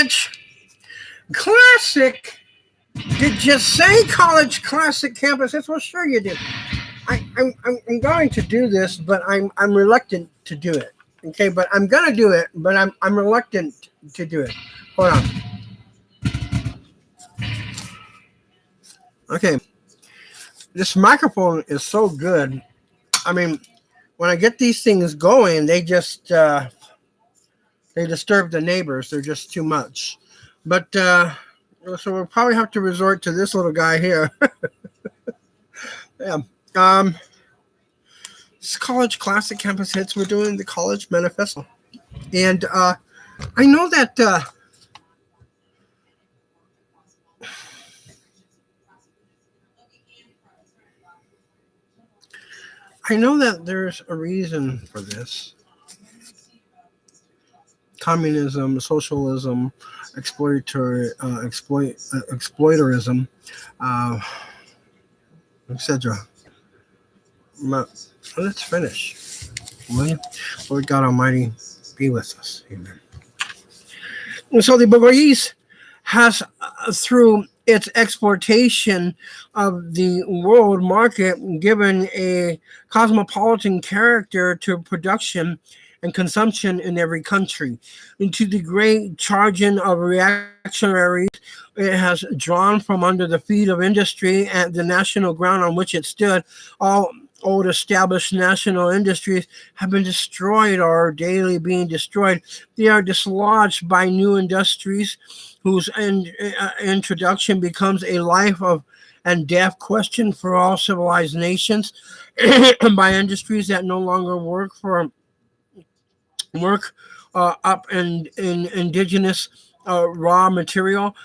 college classic. Did you say college classic campus? That's well, sure you did. I'm going to do this, but I'm reluctant to do it. Okay, but I'm gonna do it, but I'm reluctant to do it. Hold on. Okay, this microphone is so good. I mean, when I get these things going, they disturb the neighbors. They're just too much. But so we'll probably have to resort to this little guy here. Yeah. Um, it's college classic campus hits. We're doing the college manifesto, and I know that. I know that there's a reason for this. Communism, socialism, exploitorism, uh, etc. Let's finish. Will you? Lord God Almighty, be with us. Amen. And so the bourgeoisie has, through its exploitation of the world market, given a cosmopolitan character to production and consumption in every country. And to the great charging of reactionaries, it has drawn from under the feet of industry and the national ground on which it stood. All old established national industries have been destroyed or are daily being destroyed. They are dislodged by new industries whose introduction becomes a life of and death question for all civilized nations by industries that no longer work up in indigenous raw material,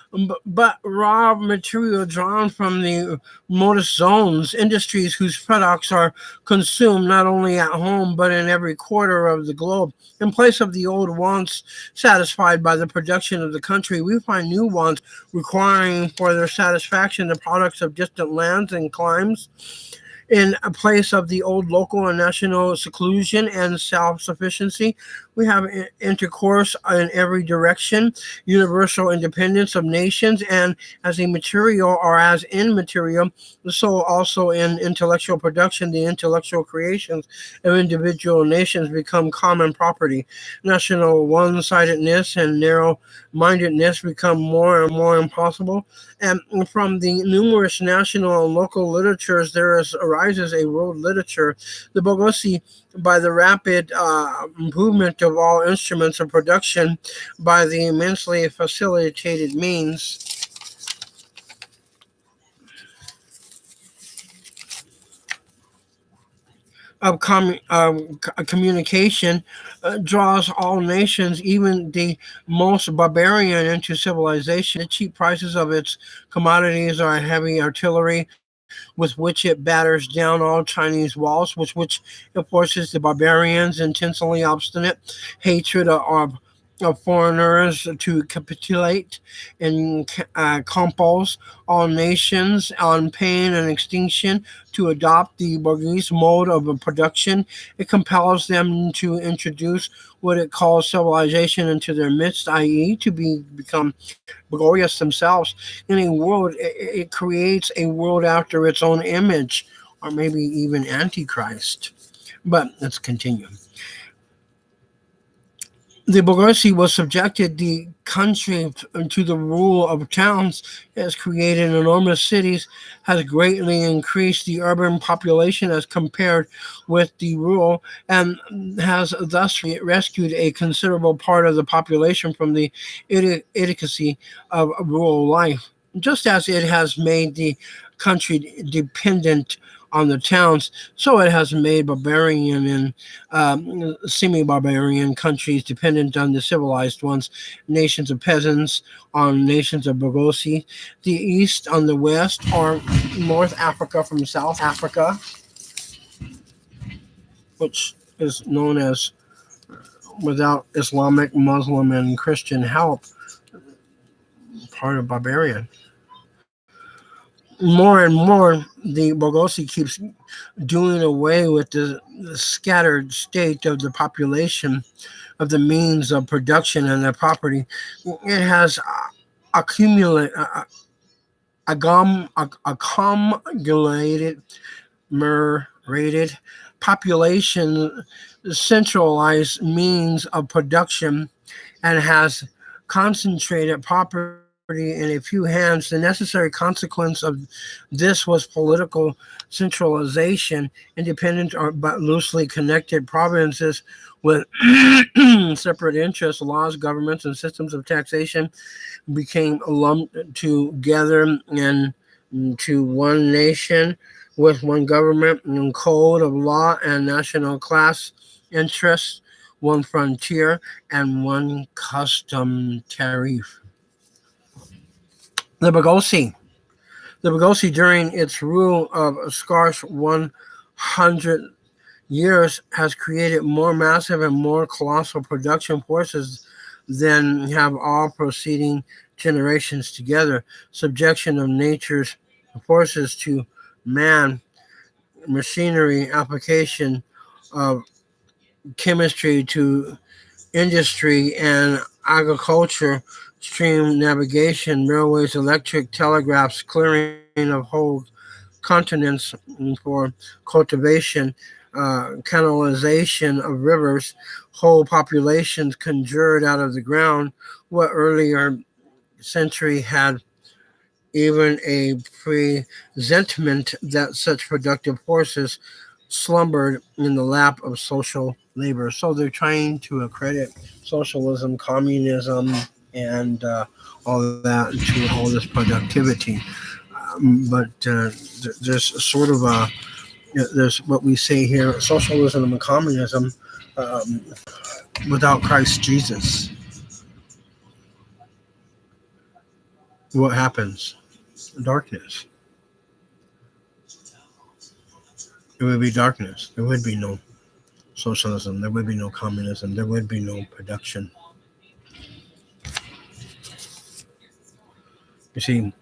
but raw material drawn from the modus zones, industries whose products are consumed not only at home but in every quarter of the globe. In place of the old wants satisfied by the production of the country, we find new wants requiring for their satisfaction the products of distant lands and climes. In a place of the old local and national seclusion and self-sufficiency, we have intercourse in every direction, universal independence of nations, and as a material or as in material, so also in intellectual production, the intellectual creations of individual nations become common property. National one-sidedness and narrow-mindedness become more and more impossible. And from the numerous national and local literatures, arises a world literature. The Bourgeoisie, by the rapid improvement of all instruments of production, by the immensely facilitated means of communication, draws all nations, even the most barbarian, into civilization. The cheap prices of its commodities are heavy artillery with which it batters down all Chinese walls, which it forces the barbarians' intensely obstinate hatred of foreigners to capitulate and compels all nations on pain and extinction to adopt the bourgeois mode of production. It compels them to introduce what it calls civilization into their midst, i.e., to become glorious themselves in a world. It creates a world after its own image, or maybe even Antichrist. But let's continue. The Bourgeoisie was subjected the country to the rule of towns, has created enormous cities, has greatly increased the urban population as compared with the rural, and has thus rescued a considerable part of the population from the idiocy of rural life. Just as it has made the country dependent on the towns, so it has made barbarian and semi-barbarian countries dependent on the civilized ones, nations of peasants on nations of bourgeoisie, the East on the West, or North Africa from South Africa, which is known as, without Islamic, Muslim, and Christian help, part of barbarian. more and more, the Bourgeoisie keeps doing away with the scattered state of the population, of the means of production and their property. It has accumulated, accumulated, rated population, centralized means of production, and has concentrated property in a few hands. The necessary consequence of this was political centralization, independent or but loosely connected provinces with separate interests, laws, governments, and systems of taxation became lumped together into one nation with one government and code of law and national class interests, one frontier, and one custom tariff. The Bourgeoisie. The Bourgeoisie, during its rule of a scarce 100 years, has created more massive and more colossal production forces than have all preceding generations together. Subjection of nature's forces to man, machinery, application of chemistry to industry and agriculture, stream navigation, railways, electric telegraphs, clearing of whole continents for cultivation, canalization of rivers, whole populations conjured out of the ground, what earlier century had even a presentiment that such productive forces slumbered in the lap of social labor. So they're trying to accredit socialism, communism, and all that to all this productivity. But there's sort of a there's what we say here: socialism and communism um, without Christ Jesus. What happens? Darkness. It would be darkness. There would be no socialism. There would be no communism. There would be no production. You see,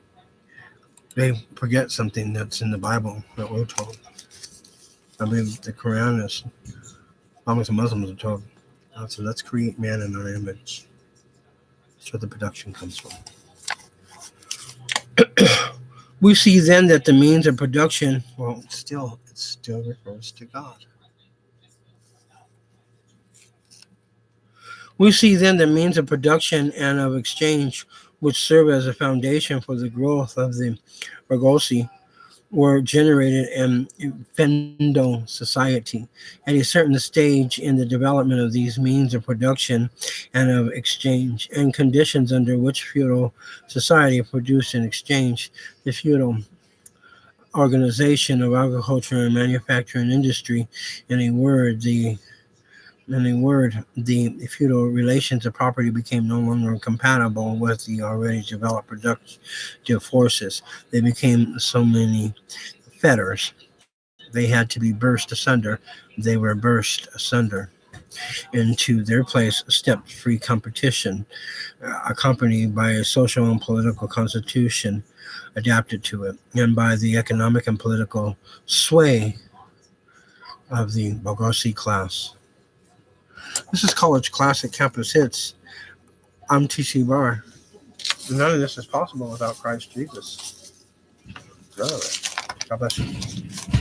they forget something that's in the Bible that we're told. I believe the Quran is, almost the Muslims are told. So let's create man in our image. That's where the production comes from. We see then that the means of production, well, it still refers to God. We see then the means of production and of exchange, which serve as a foundation for the growth of the bourgeoisie, were generated in Fendo society. At a certain stage in the development of these means of production and of exchange, and conditions under which feudal society produced and exchanged, the feudal organization of agriculture and manufacturing industry, in a word, the feudal relations of property became no longer compatible with the already developed productive forces. They became so many fetters. They had to be burst asunder. They were burst asunder. Into their place stepped free competition, accompanied by a social and political constitution adapted to it, and by the economic and political sway of the Bourgeoisie class. This is College Classic Campus Hits. I'm TcYbarra. None of this is possible without Christ Jesus. None of it. God bless you.